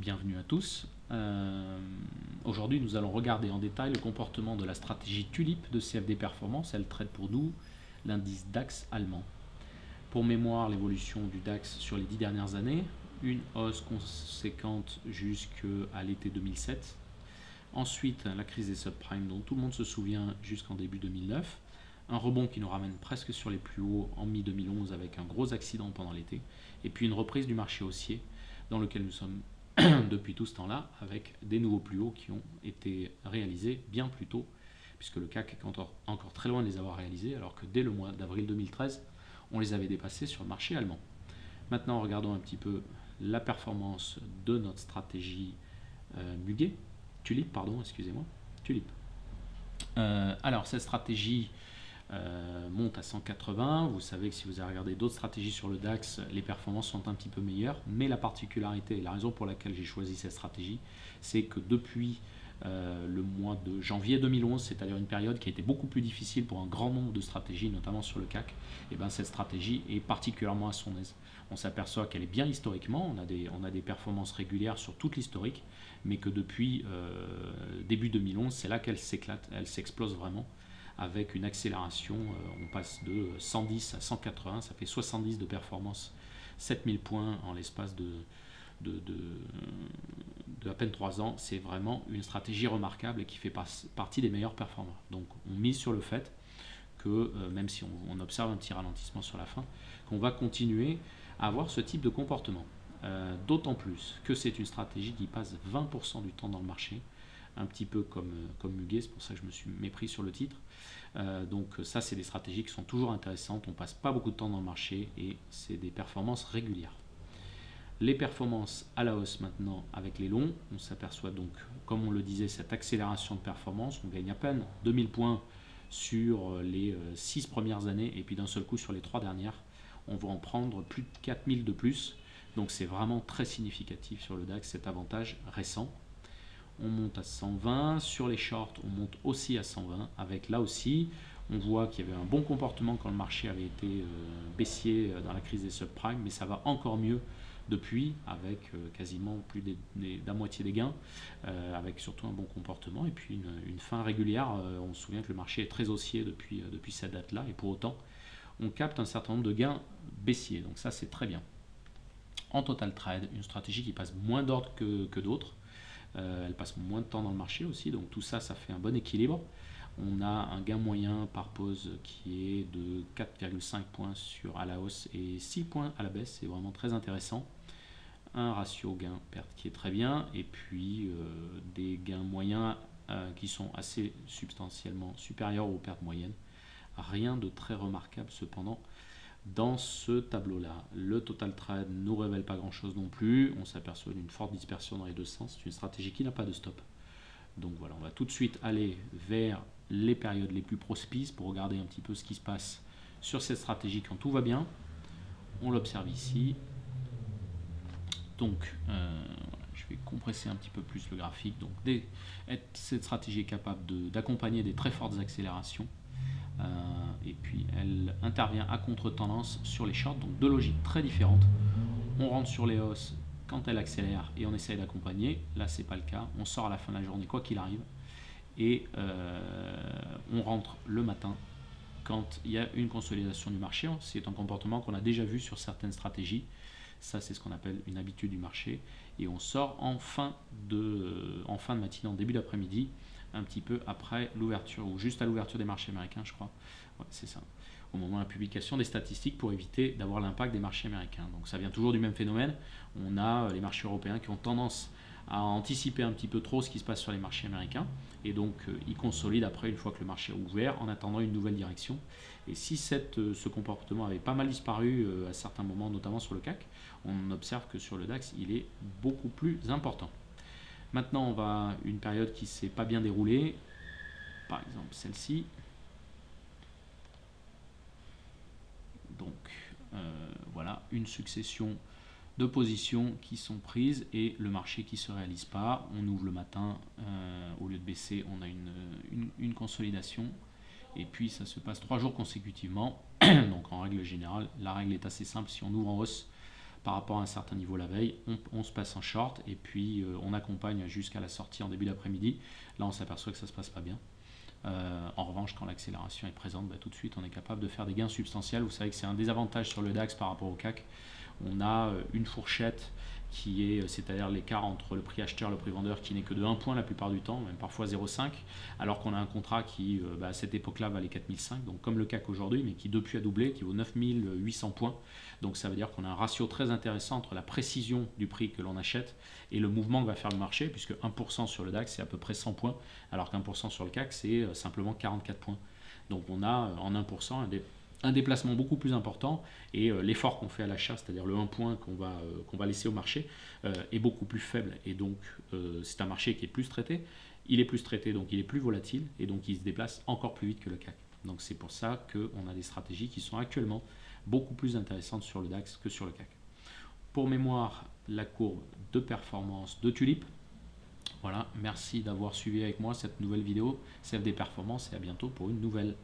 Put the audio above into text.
bienvenue à tous. Aujourd'hui, nous allons regarder en détail le comportement de la stratégie Tulip de CFD Performance. Elle traite pour nous l'indice DAX allemand. Pour mémoire, l'évolution du DAX sur les 10 dernières années, une hausse conséquente jusqu'à l'été 2007. Ensuite, la crise des subprimes dont tout le monde se souvient jusqu'en début 2009. Un rebond qui nous ramène presque sur les plus hauts en mi-2011 avec un gros accident pendant l'été. Et puis une reprise du marché haussier dans lequel nous sommes depuis tout ce temps-là, avec des nouveaux plus hauts qui ont été réalisés bien plus tôt, puisque le CAC est encore très loin de les avoir réalisés, alors que dès le mois d'avril 2013, on les avait dépassés sur le marché allemand. Maintenant, regardons un petit peu la performance de notre stratégie Tulip. Alors, cette stratégie monte à 180. Vous savez que si vous avez regardé d'autres stratégies sur le DAX, les performances sont un petit peu meilleures. Mais la particularité et la raison pour laquelle j'ai choisi cette stratégie, c'est que depuis le mois de janvier 2011, c'est-à-dire une période qui a été beaucoup plus difficile pour un grand nombre de stratégies, notamment sur le CAC, et bien cette stratégie est particulièrement à son aise. On s'aperçoit qu'elle est bien historiquement, on a des performances régulières sur toute l'historique, mais que depuis début 2011, c'est là qu'elle s'éclate, elle s'explose vraiment, avec une accélération, on passe de 110 à 180, ça fait 70 de performance, 7000 points en l'espace de à peine 3 ans. C'est vraiment une stratégie remarquable et qui fait partie des meilleurs performeurs. Donc on mise sur le fait que, même si on observe un petit ralentissement sur la fin, qu'on va continuer à avoir ce type de comportement. D'autant plus que c'est une stratégie qui passe 20% du temps dans le marché, un petit peu comme Muguet, c'est pour ça que je me suis mépris sur le titre. Donc ça, c'est des stratégies qui sont toujours intéressantes, on passe pas beaucoup de temps dans le marché et c'est des performances régulières. Les performances à la hausse maintenant avec les longs, on s'aperçoit donc, comme on le disait, cette accélération de performance, on gagne à peine 2000 points sur les 6 premières années et puis d'un seul coup sur les 3 dernières, on va en prendre plus de 4000 de plus, donc c'est vraiment très significatif sur le DAX cet avantage récent. On monte à 120, sur les shorts on monte aussi à 120, avec là aussi on voit qu'il y avait un bon comportement quand le marché avait été baissier dans la crise des subprimes, mais ça va encore mieux depuis, avec quasiment plus d'un moitié des gains, avec surtout un bon comportement et puis une fin régulière. On se souvient que le marché est très haussier depuis cette date-là, et pour autant on capte un certain nombre de gains baissiers, donc ça c'est très bien. En total trade, une stratégie qui passe moins d'ordre que d'autres, elle passe moins de temps dans le marché aussi, donc tout ça, ça fait un bon équilibre. On a un gain moyen par pause qui est de 4,5 points à la hausse et 6 points à la baisse, c'est vraiment très intéressant. Un ratio gain-perte qui est très bien, et puis des gains moyens qui sont assez substantiellement supérieurs aux pertes moyennes. Rien de très remarquable cependant dans ce tableau-là. Le total trade ne nous révèle pas grand-chose non plus. On s'aperçoit d'une forte dispersion dans les deux sens. C'est une stratégie qui n'a pas de stop. Donc voilà, on va tout de suite aller vers les périodes les plus prospices pour regarder un petit peu ce qui se passe sur cette stratégie quand tout va bien. On l'observe ici. Donc, je vais compresser un petit peu plus le graphique. Donc, cette stratégie est capable d'accompagner des très fortes accélérations. Et puis elle intervient à contre-tendance sur les shorts, donc deux logiques très différentes. On rentre sur les hausses quand elle accélère et on essaye d'accompagner. Là c'est pas le cas, on sort à la fin de la journée quoi qu'il arrive, et on rentre le matin quand il y a une consolidation du marché. C'est un comportement qu'on a déjà vu sur certaines stratégies. Ça c'est ce qu'on appelle une habitude du marché, et on sort en fin de matinée, en début d'après-midi, un petit peu après l'ouverture, ou juste à l'ouverture des marchés américains, je crois. Ouais, c'est ça. Au moment de la publication des statistiques, pour éviter d'avoir l'impact des marchés américains. Donc ça vient toujours du même phénomène. On a les marchés européens qui ont tendance à anticiper un petit peu trop ce qui se passe sur les marchés américains, et donc ils consolident après une fois que le marché est ouvert en attendant une nouvelle direction. Et si ce comportement avait pas mal disparu à certains moments, notamment sur le CAC, on observe que sur le DAX il est beaucoup plus important. Maintenant, on va à une période qui ne s'est pas bien déroulée, par exemple celle-ci. Donc, voilà, une succession de positions qui sont prises et le marché qui ne se réalise pas. On ouvre le matin, au lieu de baisser, on a une consolidation. Et puis, ça se passe 3 jours consécutivement. Donc, en règle générale, la règle est assez simple. Si on ouvre en hausse, par rapport à un certain niveau la veille, on se passe en short et puis on accompagne jusqu'à la sortie en début d'après-midi. Là, on s'aperçoit que ça ne se passe pas bien. En revanche, quand l'accélération est présente, tout de suite, on est capable de faire des gains substantiels. Vous savez que c'est un désavantage sur le DAX par rapport au CAC. On a une fourchette qui est, c'est-à-dire l'écart entre le prix acheteur et le prix vendeur qui n'est que de 1 point la plupart du temps, même parfois 0,5, alors qu'on a un contrat qui, à cette époque-là, valait 4005, donc comme le CAC aujourd'hui, mais qui depuis a doublé, qui vaut 9800 points. Donc ça veut dire qu'on a un ratio très intéressant entre la précision du prix que l'on achète et le mouvement que va faire le marché, puisque 1% sur le DAX, c'est à peu près 100 points, alors qu'1% sur le CAC, c'est simplement 44 points. Donc on a en 1% un déplacement beaucoup plus important et l'effort qu'on fait à l'achat, c'est-à-dire le 1 point qu'on va laisser au marché, est beaucoup plus faible. Et donc c'est un marché qui est plus traité. Il est plus traité, donc il est plus volatile et donc il se déplace encore plus vite que le CAC. Donc c'est pour ça qu'on a des stratégies qui sont actuellement beaucoup plus intéressantes sur le DAX que sur le CAC. Pour mémoire, la courbe de performance de Tulip. Voilà, merci d'avoir suivi avec moi cette nouvelle vidéo CFD Performance et à bientôt pour une nouvelle.